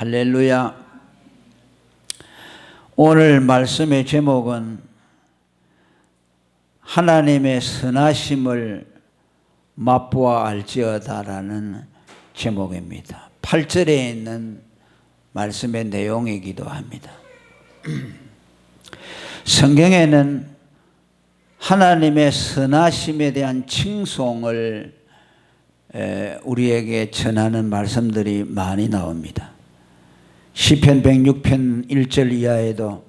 할렐루야. 오늘 말씀의 제목은 하나님의 선하심을 맛보아 알지어다라는 제목입니다. 8절에 있는 말씀의 내용이기도 합니다. 성경에는 하나님의 선하심에 대한 칭송을 우리에게 전하는 말씀들이 많이 나옵니다. 시편 106편 1절 이하에도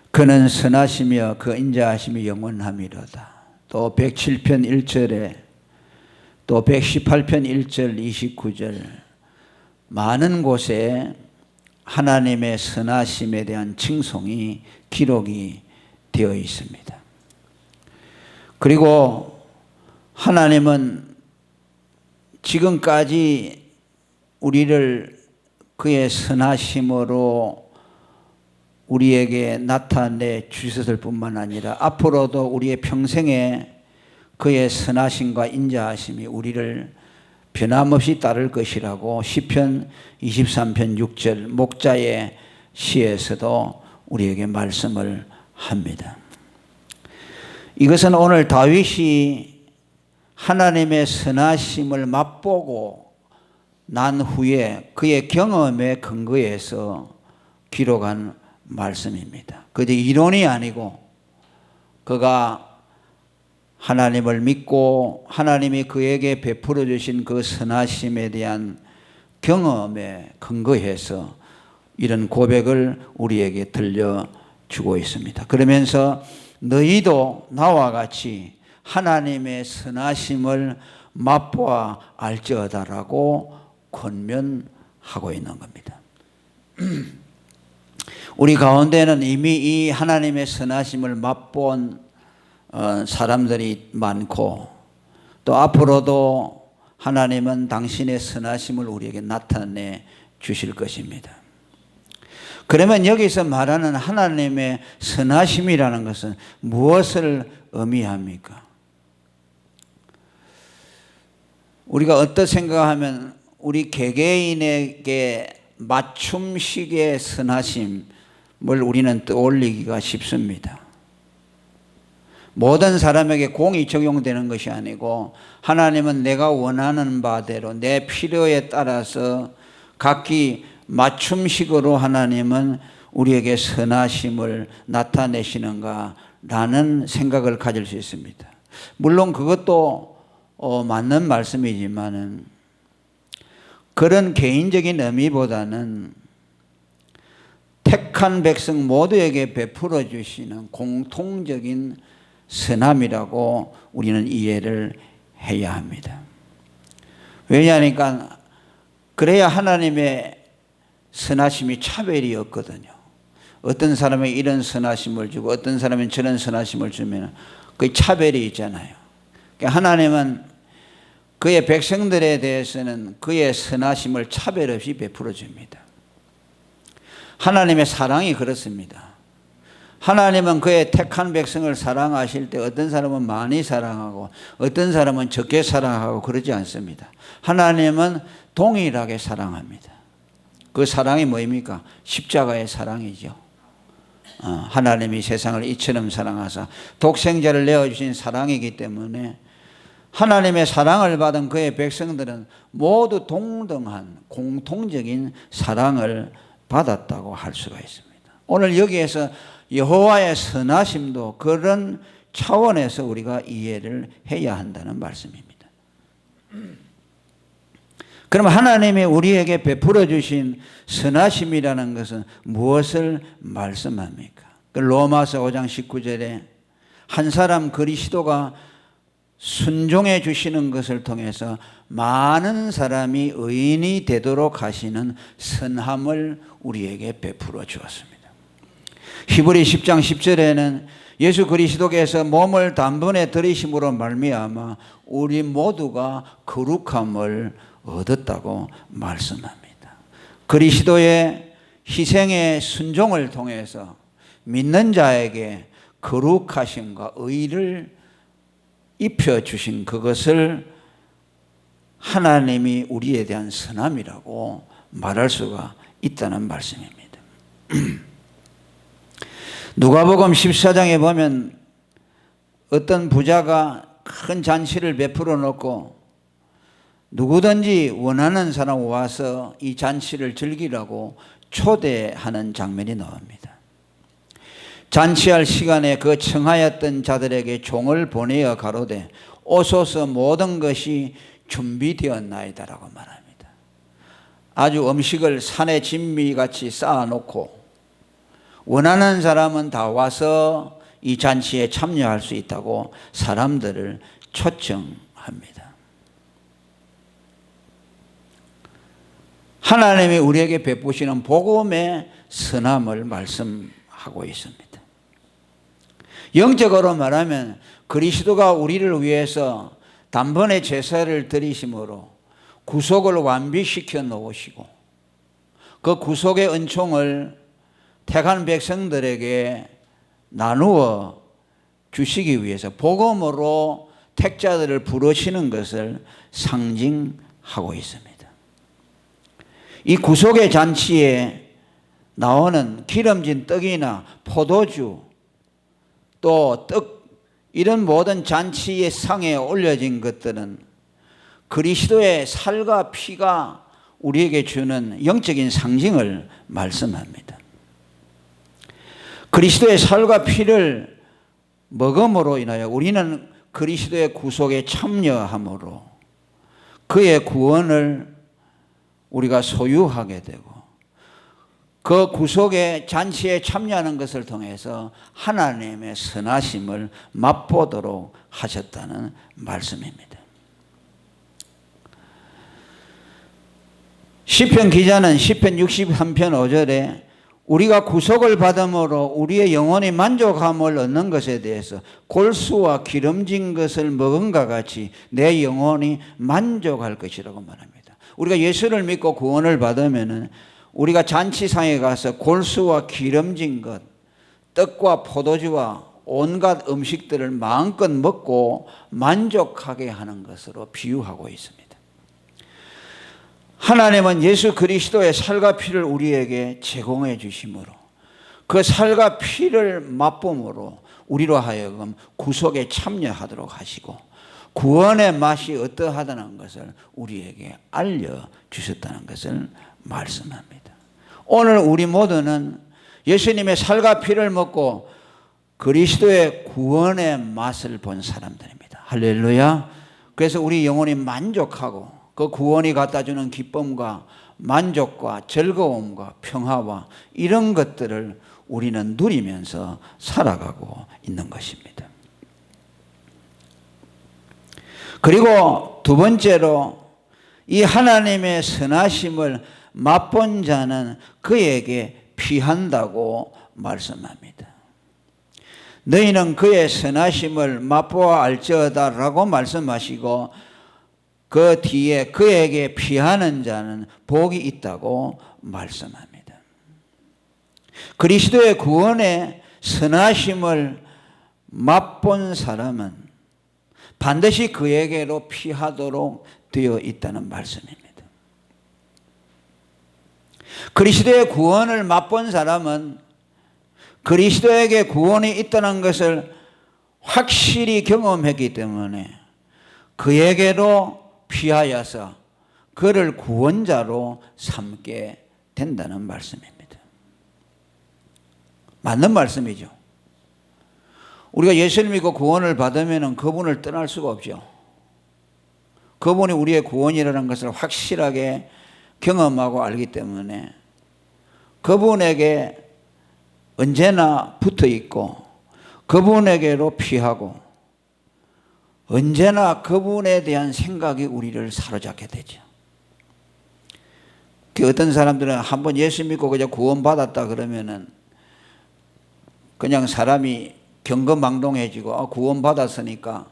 그는 선하시며 그 인자하심이 영원함이로다. 또 107편 1절에 또 118편 1절 29절 많은 곳에 하나님의 선하심에 대한 칭송이 기록이 되어 있습니다. 그리고 하나님은 지금까지 우리를 그의 선하심으로 우리에게 나타내 주셨을 뿐만 아니라 앞으로도 우리의 평생에 그의 선하심과 인자하심이 우리를 변함없이 따를 것이라고 시편 23편 6절 목자의 시에서도 우리에게 말씀을 합니다. 이것은 오늘 다윗이 하나님의 선하심을 맛보고 난 후에 그의 경험에 근거해서 기록한 말씀입니다. 그저 이론이 아니고 그가 하나님을 믿고 하나님이 그에게 베풀어 주신 그 선하심에 대한 경험에 근거해서 이런 고백을 우리에게 들려주고 있습니다. 그러면서 너희도 나와 같이 하나님의 선하심을 맛보아 알지어다라고 권면하고 있는 겁니다. 우리 가운데는 이미 이 하나님의 선하심을 맛본 사람들이 많고 또 앞으로도 하나님은 당신의 선하심을 우리에게 나타내 주실 것입니다. 그러면 여기서 말하는 하나님의 선하심이라는 것은 무엇을 의미합니까? 우리가 어떤 생각하면 우리 개개인에게 맞춤식의 선하심을 우리는 떠올리기가 쉽습니다. 모든 사람에게 공이 적용되는 것이 아니고 하나님은 내가 원하는 바대로 내 필요에 따라서 각기 맞춤식으로 하나님은 우리에게 선하심을 나타내시는가라는 생각을 가질 수 있습니다. 물론 그것도 맞는 말씀이지만은 그런 개인적인 의미보다는 택한 백성 모두에게 베풀어 주시는 공통적인 선함이라고 우리는 이해를 해야 합니다. 왜냐하니까 그래야 하나님의 선하심이 차별이 없거든요. 어떤 사람에게 이런 선하심을 주고 어떤 사람은 저런 선하심을 주면 그 차별이 있잖아요. 그러니까 하나님은 그의 백성들에 대해서는 그의 선하심을 차별 없이 베풀어 줍니다. 하나님의 사랑이 그렇습니다. 하나님은 그의 택한 백성을 사랑하실 때 어떤 사람은 많이 사랑하고 어떤 사람은 적게 사랑하고 그러지 않습니다. 하나님은 동일하게 사랑합니다. 그 사랑이 뭐입니까? 십자가의 사랑이죠. 하나님이 세상을 이처럼 사랑하사 독생자를 내어주신 사랑이기 때문에 하나님의 사랑을 받은 그의 백성들은 모두 동등한 공통적인 사랑을 받았다고 할 수가 있습니다. 오늘 여기에서 여호와의 선하심도 그런 차원에서 우리가 이해를 해야 한다는 말씀입니다. 그럼 하나님이 우리에게 베풀어 주신 선하심이라는 것은 무엇을 말씀합니까? 로마서 5장 19절에 한 사람 그리스도가 순종해 주시는 것을 통해서 많은 사람이 의인이 되도록 하시는 선함을 우리에게 베풀어 주었습니다. 히브리 10장 10절에는 예수 그리스도께서 몸을 단번에 들이심으로 말미암아 우리 모두가 거룩함을 얻었다고 말씀합니다. 그리스도의 희생의 순종을 통해서 믿는 자에게 거룩하심과 의를 입혀주신 그것을 하나님이 우리에 대한 선함이라고 말할 수가 있다는 말씀입니다. 누가복음 14장에 보면 어떤 부자가 큰 잔치를 베풀어 놓고 누구든지 원하는 사람 와서 이 잔치를 즐기라고 초대하는 장면이 나옵니다. 잔치할 시간에 그 청하였던 자들에게 종을 보내어 가로되 오소서 모든 것이 준비되었나이다라고 말합니다. 아주 음식을 산의 진미같이 쌓아놓고 원하는 사람은 다 와서 이 잔치에 참여할 수 있다고 사람들을 초청합니다. 하나님이 우리에게 베푸시는 복음의 선함을 말씀하고 있습니다. 영적으로 말하면 그리스도가 우리를 위해서 단번에 제사를 드리심으로 구속을 완비시켜 놓으시고 그 구속의 은총을 택한 백성들에게 나누어 주시기 위해서 복음으로 택자들을 부르시는 것을 상징하고 있습니다. 이 구속의 잔치에 나오는 기름진 떡이나 포도주 또 떡 이런 모든 잔치의 상에 올려진 것들은 그리스도의 살과 피가 우리에게 주는 영적인 상징을 말씀합니다. 그리스도의 살과 피를 먹음으로 인하여 우리는 그리스도의 구속에 참여함으로 그의 구원을 우리가 소유하게 되고 그 구속의 잔치에 참여하는 것을 통해서 하나님의 선하심을 맛보도록 하셨다는 말씀입니다. 시편 기자는 시편 63편 5절에 우리가 구속을 받음으로 우리의 영혼이 만족함을 얻는 것에 대해서 골수와 기름진 것을 먹은과 같이 내 영혼이 만족할 것이라고 말합니다. 우리가 예수를 믿고 구원을 받으면은 우리가 잔치상에 가서 골수와 기름진 것, 떡과 포도주와 온갖 음식들을 마음껏 먹고 만족하게 하는 것으로 비유하고 있습니다. 하나님은 예수 그리스도의 살과 피를 우리에게 제공해 주심으로 그 살과 피를 맛봄으로 우리로 하여금 구속에 참여하도록 하시고 구원의 맛이 어떠하다는 것을 우리에게 알려주셨다는 것을 말씀합니다. 오늘 우리 모두는 예수님의 살과 피를 먹고 그리스도의 구원의 맛을 본 사람들입니다. 할렐루야. 그래서 우리 영혼이 만족하고 그 구원이 갖다 주는 기쁨과 만족과 즐거움과 평화와 이런 것들을 우리는 누리면서 살아가고 있는 것입니다. 그리고 두 번째로 이 하나님의 선하심을 맛본 자는 그에게 피한다고 말씀합니다. 너희는 그의 선하심을 맛보아 알지어다 라고 말씀하시고 그 뒤에 그에게 피하는 자는 복이 있다고 말씀합니다. 그리스도의 구원의 선하심을 맛본 사람은 반드시 그에게로 피하도록 되어 있다는 말씀입니다. 그리스도의 구원을 맛본 사람은 그리스도에게 구원이 있다는 것을 확실히 경험했기 때문에 그에게로 피하여서 그를 구원자로 삼게 된다는 말씀입니다. 맞는 말씀이죠. 우리가 예수를 믿고 구원을 받으면 그분을 떠날 수가 없죠. 그분이 우리의 구원이라는 것을 확실하게 경험하고 알기 때문에 그분에게 언제나 붙어 있고 그분에게로 피하고 언제나 그분에 대한 생각이 우리를 사로잡게 되죠. 어떤 사람들은 한번 예수 믿고 그냥 구원받았다 그러면은 그냥 사람이 경거망동해지고 구원받았으니까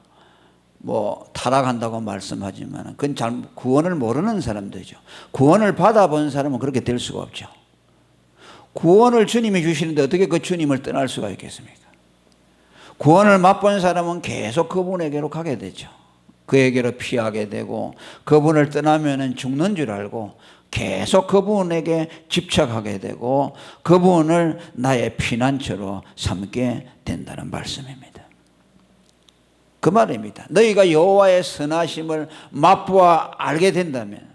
뭐 타락한다고 말씀하지만 그건 구원을 모르는 사람들이죠. 구원을 받아본 사람은 그렇게 될 수가 없죠. 구원을 주님이 주시는데 어떻게 그 주님을 떠날 수가 있겠습니까? 구원을 맛본 사람은 계속 그분에게로 가게 되죠. 그에게로 피하게 되고 그분을 떠나면 죽는 줄 알고 계속 그분에게 집착하게 되고 그분을 나의 피난처로 삼게 된다는 말씀입니다. 그 말입니다. 너희가 여호와의 선하심을 맛보아 알게 된다면,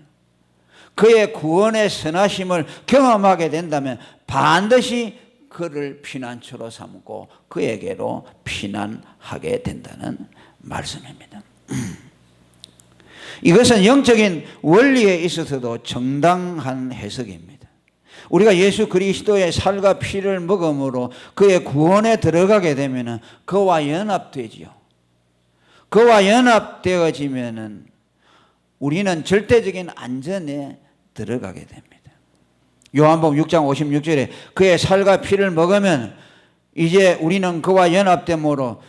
그의 구원의 선하심을 경험하게 된다면 반드시 그를 피난처로 삼고 그에게로 피난하게 된다는 말씀입니다. 이것은 영적인 원리에 있어서도 정당한 해석입니다. 우리가 예수 그리스도의 살과 피를 먹음으로 그의 구원에 들어가게 되면 그와 연합되지요. 그와 연합되어지면 우리는 절대적인 안전에 들어가게 됩니다. 요한복음 6장 56절에 그의 살과 피를 먹으면 이제 우리는 그와 연합됨으로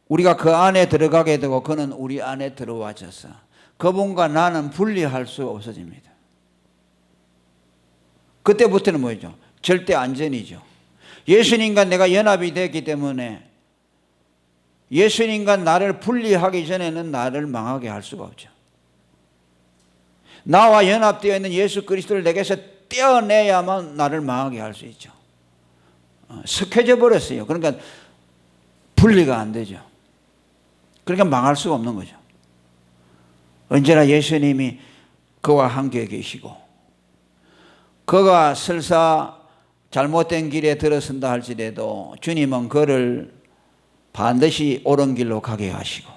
우리가 그 안에 들어가게 되고 그는 우리 안에 들어와져서 그분과 나는 분리할 수 없어집니다. 그때부터는 뭐죠? 절대 안전이죠. 예수님과 내가 연합이 됐기 때문에 예수님과 나를 분리하기 전에는 나를 망하게 할 수가 없죠. 나와 연합되어 있는 예수 그리스도를 내게서 떼어내야만 나를 망하게 할 수 있죠. 섞여져 버렸어요. 그러니까 분리가 안 되죠. 그러니까 망할 수가 없는 거죠. 언제나 예수님이 그와 함께 계시고 그가 설사 잘못된 길에 들어선다 할지라도 주님은 그를 반드시 옳은 길로 가게 하시고,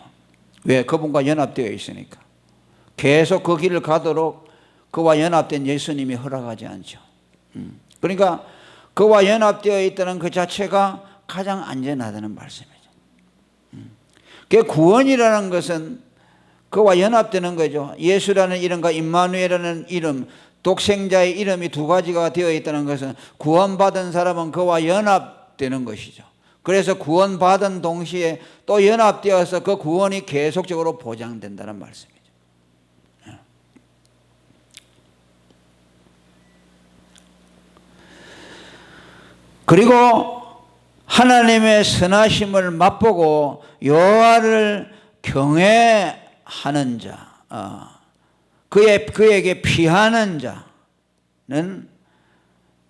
왜? 그분과 연합되어 있으니까 계속 그 길을 가도록 그와 연합된 예수님이 허락하지 않죠. 그러니까 그와 연합되어 있다는 그 자체가 가장 안전하다는 말씀이죠. 그 구원이라는 것은 그와 연합되는 거죠. 예수라는 이름과 임마누엘이라는 이름, 독생자의 이름이 두 가지가 되어 있다는 것은 구원받은 사람은 그와 연합되는 것이죠. 그래서 구원받은 동시에 또 연합되어서 그 구원이 계속적으로 보장된다는 말씀이죠. 그리고 하나님의 선하심을 맛보고 여호와를 경외하는 자, 그에게 피하는 자는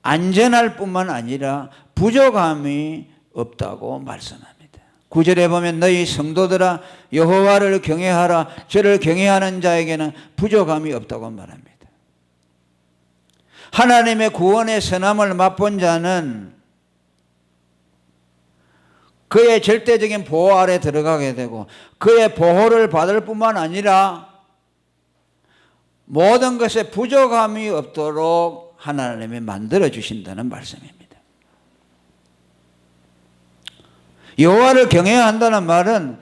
안전할 뿐만 아니라 부족함이 없다고 말씀합니다. 9절에 보면 너희 성도들아 여호와를 경외하라. 저를 경외하는 자에게는 부족함이 없다고 말합니다. 하나님의 구원의 선함을 맛본 자는 그의 절대적인 보호 아래 들어가게 되고 그의 보호를 받을 뿐만 아니라 모든 것에 부족함이 없도록 하나님이 만들어 주신다는 말씀입니다. 여호와를 경외한다는 말은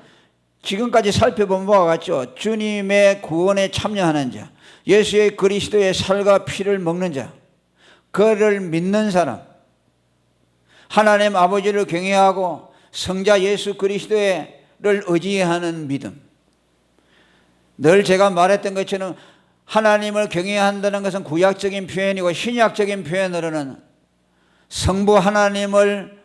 지금까지 살펴본 바와 같죠. 주님의 구원에 참여하는 자, 예수의 그리스도의 살과 피를 먹는 자, 그를 믿는 사람, 하나님 아버지를 경외하고 성자 예수 그리스도를 의지하는 믿음. 늘 제가 말했던 것처럼 하나님을 경외한다는 것은 구약적인 표현이고 신약적인 표현으로는 성부 하나님을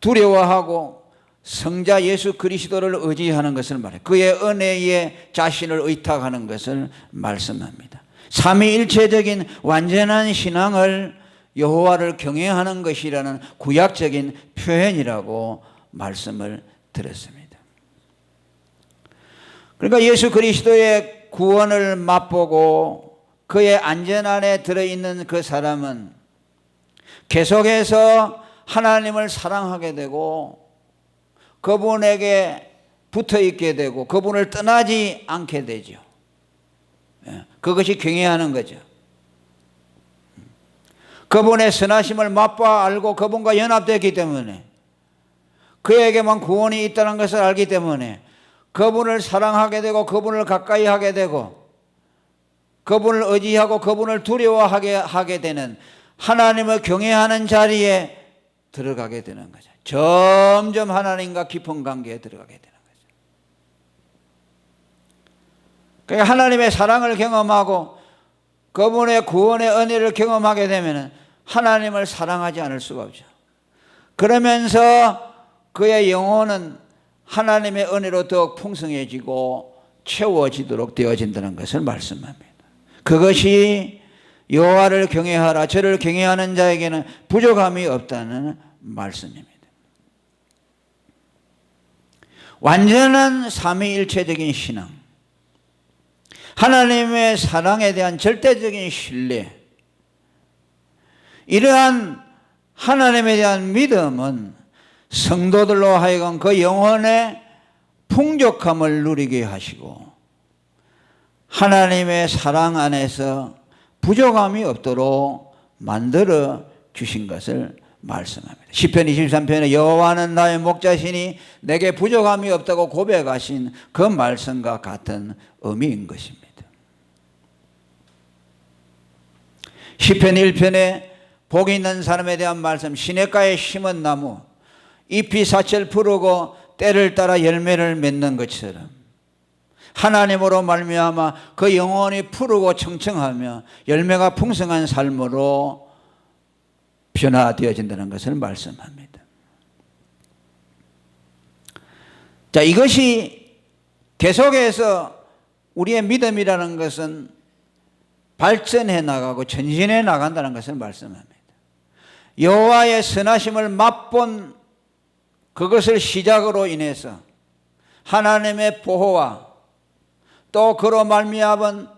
두려워하고 성자 예수 그리스도를 의지하는 것을 말해요. 그의 은혜에 자신을 의탁하는 것을 말씀합니다. 삼위일체적인 완전한 신앙을 여호와를 경외하는 것이라는 구약적인 표현이라고 말씀을 드렸습니다. 그러니까 예수 그리스도의 구원을 맛보고 그의 안전 안에 들어있는 그 사람은 계속해서 하나님을 사랑하게 되고 그분에게 붙어 있게 되고 그분을 떠나지 않게 되죠. 그것이 경외하는 거죠. 그분의 선하심을 맛봐 알고 그분과 연합되기 때문에 그에게만 구원이 있다는 것을 알기 때문에 그분을 사랑하게 되고 그분을 가까이 하게 되고 그분을 의지하고 그분을 두려워하게 하게 되는 하나님을 경외하는 자리에 들어가게 되는 거죠. 점점 하나님과 깊은 관계에 들어가게 되는 거죠. 그러니까 하나님의 사랑을 경험하고 그분의 구원의 은혜를 경험하게 되면 하나님을 사랑하지 않을 수가 없죠. 그러면서 그의 영혼은 하나님의 은혜로 더욱 풍성해지고 채워지도록 되어진다는 것을 말씀합니다. 그것이 여호와를 경외하라. 저를 경외하는 자에게는 부족함이 없다는 말씀입니다. 완전한 삼위일체적인 신앙, 하나님의 사랑에 대한 절대적인 신뢰, 이러한 하나님에 대한 믿음은 성도들로 하여금 그 영혼의 풍족함을 누리게 하시고 하나님의 사랑 안에서 부족함이 없도록 만들어 주신 것을 말씀합니다. 시편 23편에 여호와는 나의 목자시니 내게 부족함이 없다고 고백하신 그 말씀과 같은 의미인 것입니다. 시편 1편에 복이 있는 사람에 대한 말씀, 시냇가에 심은 나무 잎이 사철 푸르고 때를 따라 열매를 맺는 것처럼 하나님으로 말미암아 그 영혼이 푸르고 청청하며 열매가 풍성한 삶으로 변화되어진다는 것을 말씀합니다. 자, 이것이 계속해서 우리의 믿음이라는 것은 발전해 나가고 전진해 나간다는 것을 말씀합니다. 여호와의 선하심을 맛본 그것을 시작으로 인해서 하나님의 보호와 또 그로 말미암은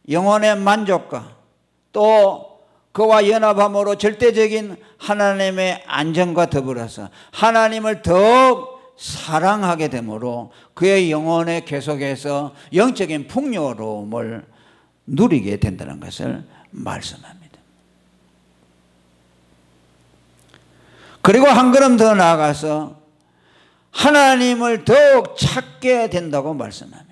영혼의 만족과 또 그와 연합함으로 절대적인 하나님의 안정과 더불어서 하나님을 더욱 사랑하게 되므로 그의 영혼에 계속해서 영적인 풍요로움을 누리게 된다는 것을 말씀합니다. 그리고 한 걸음 더 나아가서 하나님을 더욱 찾게 된다고 말씀합니다.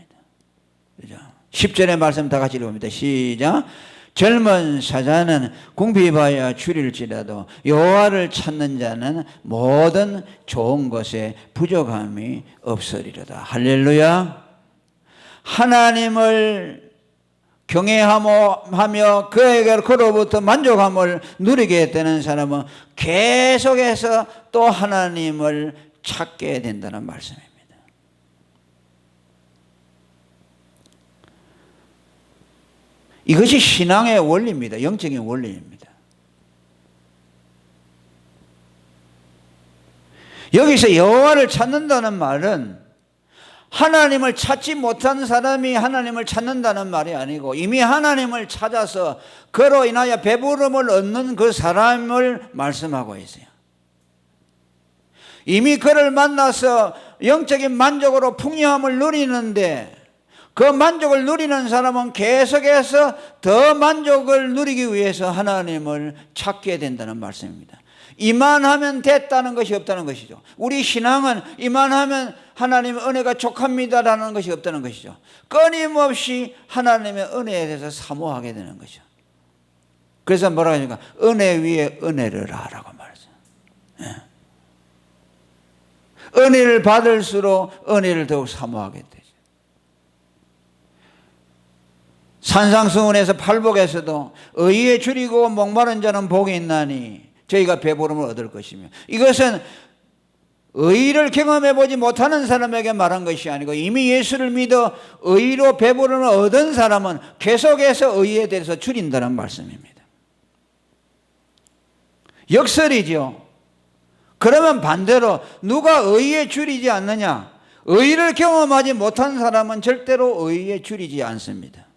그죠? 10절의 말씀 다 같이 읽어봅니다. 시작. 젊은 사자는 궁핍하여 줄일지라도 여호와를 찾는 자는 모든 좋은 것에 부족함이 없으리로다. 할렐루야. 하나님을 경외하며 그로부터 만족함을 누리게 되는 사람은 계속해서 또 하나님을 찾게 된다는 말씀입니다. 이것이 신앙의 원리입니다. 영적인 원리입니다. 여기서 여호와를 찾는다는 말은 하나님을 찾지 못한 사람이 하나님을 찾는다는 말이 아니고 이미 하나님을 찾아서 그로 인하여 배부름을 얻는 그 사람을 말씀하고 있어요. 이미 그를 만나서 영적인 만족으로 풍요함을 누리는데 그 만족을 누리는 사람은 계속해서 더 만족을 누리기 위해서 하나님을 찾게 된다는 말씀입니다. 이만하면 됐다는 것이 없다는 것이죠. 우리 신앙은 이만하면 하나님의 은혜가 족합니다라는 것이 없다는 것이죠. 끊임없이 하나님의 은혜에 대해서 사모하게 되는 거죠. 그래서 뭐라고 하니까 은혜 위에 은혜를 하라고 말하죠. 예. 은혜를 받을수록 은혜를 더욱 사모하게 되죠. 산상수훈에서 팔복에서도 의에 줄이고 목마른 자는 복이 있나니 저희가 배부름을 얻을 것이며, 이것은 의를 경험해 보지 못하는 사람에게 말한 것이 아니고 이미 예수를 믿어 의로 배부름을 얻은 사람은 계속해서 의에 대해서 줄인다는 말씀입니다. 역설이죠. 그러면 반대로 누가 의에 줄이지 않느냐? 의를 경험하지 못한 사람은 절대로 의에 줄이지 않습니다.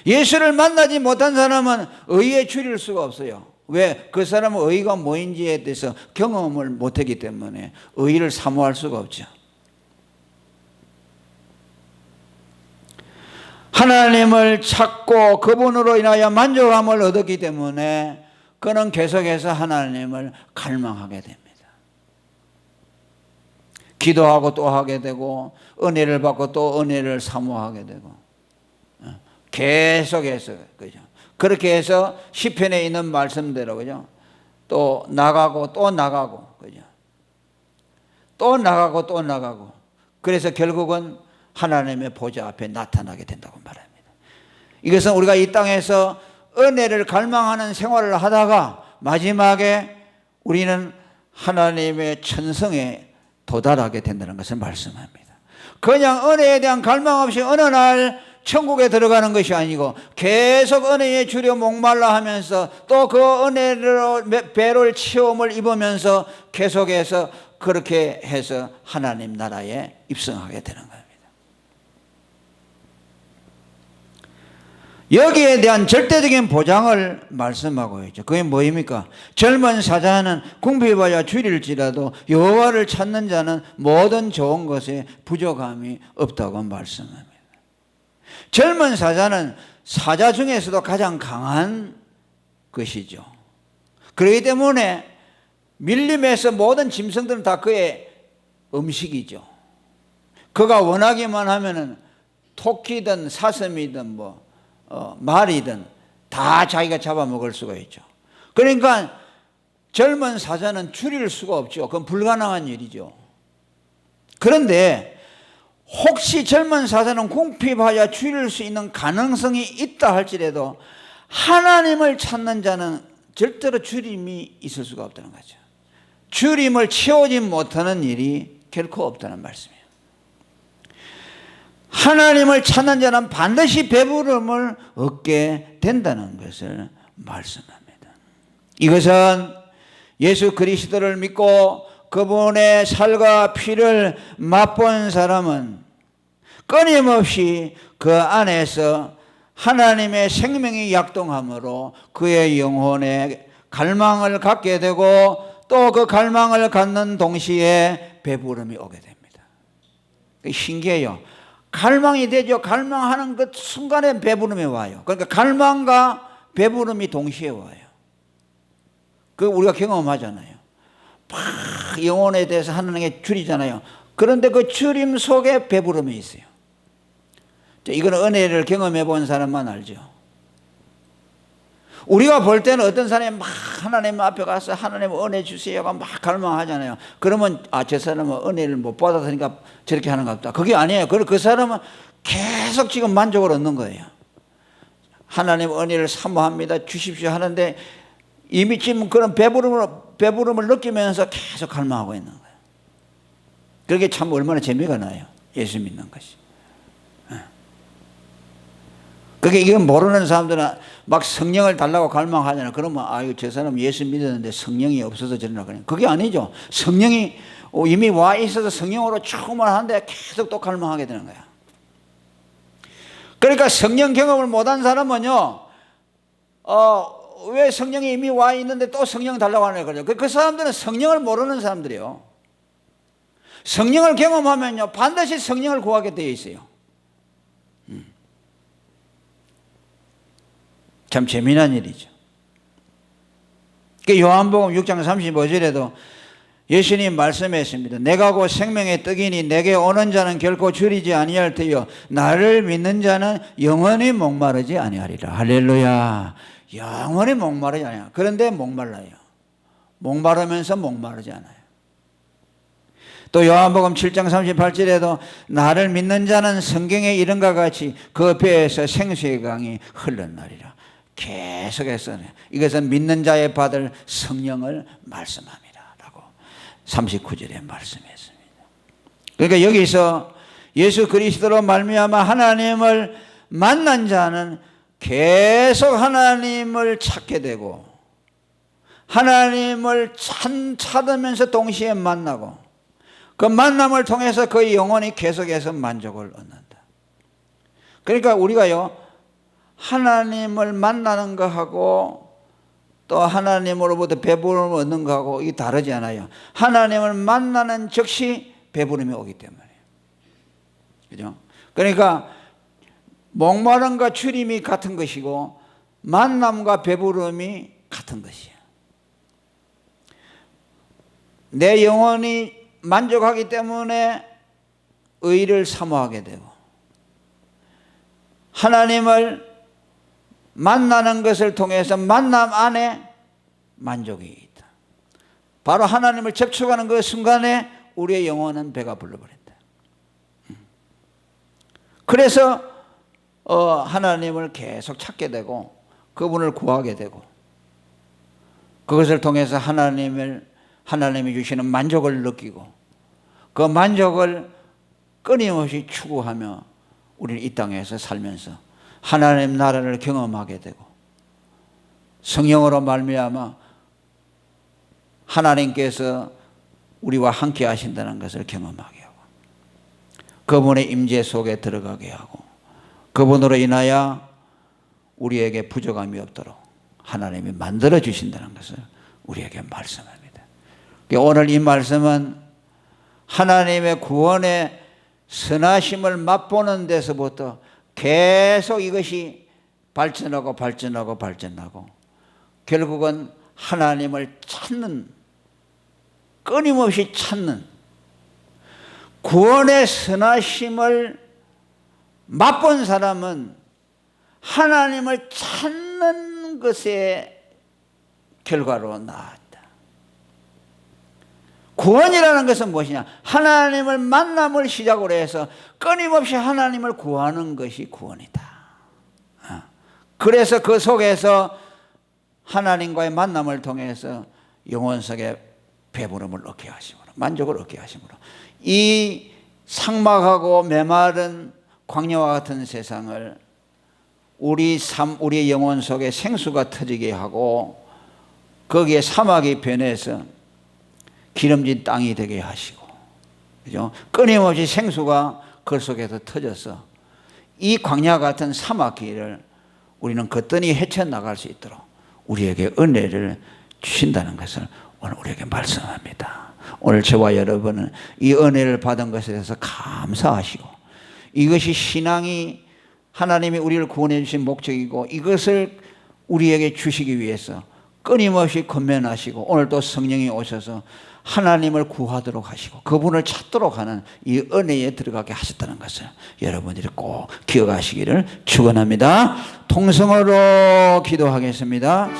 예수를 만나지 못한 사람은 의에 줄일 수가 없어요. 왜? 그 사람은 의가 뭐인지에 대해서 경험을 못했기 때문에 의를 사모할 수가 없죠. 하나님을 찾고 그분으로 인하여 만족함을 얻었기 때문에 그는 계속해서 하나님을 갈망하게 됩니다. 기도하고 또 하게 되고 은혜를 받고 또 은혜를 사모하게 되고 계속해서, 그죠? 그렇게 해서 시편에 있는 말씀대로, 그죠? 또 나가고 또 나가고, 그죠? 또 나가고 또 나가고. 그래서 결국은 하나님의 보좌 앞에 나타나게 된다고 말합니다. 이것은 우리가 이 땅에서 은혜를 갈망하는 생활을 하다가 마지막에 우리는 하나님의 천성에 도달하게 된다는 것을 말씀합니다. 그냥 은혜에 대한 갈망 없이 어느 날 천국에 들어가는 것이 아니고 계속 은혜에 주려 목말라 하면서 또 그 은혜로 배를 체험을 입으면서 계속해서 그렇게 해서 하나님 나라에 입성하게 되는 겁니다. 여기에 대한 절대적인 보장을 말씀하고 있죠. 그게 뭐입니까? 젊은 사자는 궁핍하여 줄일지라도 여호와를 찾는 자는 모든 좋은 것에 부족함이 없다고 말씀합니다. 젊은 사자는 사자 중에서도 가장 강한 것이죠. 그렇기 때문에 밀림에서 모든 짐승들은 다 그의 음식이죠. 그가 원하기만 하면은 토끼든 사슴이든 말이든 다 자기가 잡아먹을 수가 있죠. 그러니까 젊은 사자는 줄일 수가 없죠. 그건 불가능한 일이죠. 그런데 혹시 젊은 사자는 궁핍하여 줄일 수 있는 가능성이 있다 할지라도 하나님을 찾는 자는 절대로 줄임이 있을 수가 없다는 거죠. 줄임을 채우지 못하는 일이 결코 없다는 말씀이에요. 하나님을 찾는 자는 반드시 배부름을 얻게 된다는 것을 말씀합니다. 이것은 예수 그리스도를 믿고 그분의 살과 피를 맛본 사람은 끊임없이 그 안에서 하나님의 생명이 약동함으로 그의 영혼에 갈망을 갖게 되고 또 그 갈망을 갖는 동시에 배부름이 오게 됩니다. 신기해요. 갈망이 되죠. 갈망하는 그 순간에 배부름이 와요. 그러니까 갈망과 배부름이 동시에 와요. 그 우리가 경험하잖아요. 막 영혼에 대해서 하나님께 줄이잖아요. 그런데 그 줄임 속에 배부름이 있어요. 이거는 은혜를 경험해 본 사람만 알죠. 우리가 볼 때는 어떤 사람이 막 하나님 앞에 가서 하나님 은혜 주세요가 막 갈망하잖아요. 그러면 저 사람은 은혜를 못 받았으니까 저렇게 하는가 보다. 그게 아니에요. 그 사람은 계속 지금 만족을 얻는 거예요. 하나님 은혜를 사모합니다. 주십시오 하는데 이미 지금 그런 배부름을 느끼면서 계속 갈망하고 있는 거예요. 그게 참 얼마나 재미가 나요. 예수 믿는 것이. 그게 이건 모르는 사람들은 막 성령을 달라고 갈망하잖아요. 그러면 저 사람 예수 믿었는데 성령이 없어서 저러나 그냥. 그게 아니죠. 성령이 이미 와 있어서 성령으로 충만한데 계속 또 갈망하게 되는 거야. 그러니까 성령 경험을 못한 사람은요, 왜 성령이 이미 와 있는데 또 성령 달라고 하는 거죠. 그 사람들은 성령을 모르는 사람들이에요. 성령을 경험하면요, 반드시 성령을 구하게 되어 있어요. 참 재미난 일이죠. 요한복음 6장 35절에도 예수님 말씀했습니다. 내가 곧 생명의 떡이니 내게 오는 자는 결코 줄이지 아니할 테요 나를 믿는 자는 영원히 목마르지 아니하리라. 할렐루야. 영원히 목마르지 아니하리라. 그런데 목말라요. 목마르면서 목마르지 않아요. 또 요한복음 7장 38절에도 나를 믿는 자는 성경에 이른과 같이 그 배에서 생수의 강이 흘러나리라. 계속해서 이것은 믿는 자에 받을 성령을 말씀합니다 라고 39절에 말씀했습니다. 그러니까 여기서 예수 그리스도로 말미암아 하나님을 만난 자는 계속 하나님을 찾게 되고 하나님을 찾으면서 동시에 만나고 그 만남을 통해서 그 영혼이 계속해서 만족을 얻는다. 그러니까 우리가요, 하나님을 만나는 거하고 또 하나님으로부터 배부름을 얻는 거하고 이게 다르지 않아요. 하나님을 만나는 즉시 배부름이 오기 때문에. 그죠? 그러니까 목마름과 추림이 같은 것이고 만남과 배부름이 같은 것이에요. 내 영혼이 만족하기 때문에 의를 사모하게 되고 하나님을 만나는 것을 통해서 만남 안에 만족이 있다. 바로 하나님을 접촉하는 그 순간에 우리의 영혼은 배가 불러버린다. 그래서 하나님을 계속 찾게 되고 그분을 구하게 되고 그것을 통해서 하나님이 주시는 만족을 느끼고 그 만족을 끊임없이 추구하며 우리는 이 땅에서 살면서 하나님 나라를 경험하게 되고 성령으로 말미암아 하나님께서 우리와 함께 하신다는 것을 경험하게 하고 그분의 임재 속에 들어가게 하고 그분으로 인하여 우리에게 부족함이 없도록 하나님이 만들어 주신다는 것을 우리에게 말씀합니다. 오늘 이 말씀은 하나님의 구원의 선하심을 맛보는 데서부터 계속 이것이 발전하고 결국은 하나님을 찾는, 끊임없이 찾는, 구원의 선하심을 맛본 사람은 하나님을 찾는 것의 결과로 나왔다. 구원이라는 것은 무엇이냐? 하나님을 만남을 시작으로 해서 끊임없이 하나님을 구하는 것이 구원이다. 그래서 그 속에서 하나님과의 만남을 통해서 영혼 속에 배부름을 얻게 하심으로, 만족을 얻게 하심으로 이 삭막하고 메마른 광야와 같은 세상을 우리의 영혼 속에 생수가 터지게 하고 거기에 사막이 변해서 기름진 땅이 되게 하시고, 그죠? 끊임없이 생수가 그 속에서 터져서 이 광야 같은 사막길을 우리는 거뜬히 헤쳐나갈 수 있도록 우리에게 은혜를 주신다는 것을 오늘 우리에게 말씀합니다. 오늘 저와 여러분은 이 은혜를 받은 것에 대해서 감사하시고 이것이 신앙이 하나님이 우리를 구원해 주신 목적이고 이것을 우리에게 주시기 위해서 끊임없이 권면하시고 오늘 또 성령이 오셔서 하나님을 구하도록 하시고 그분을 찾도록 하는 이 은혜에 들어가게 하셨다는 것을 여러분들이 꼭 기억하시기를 축원합니다. 통성으로 기도하겠습니다.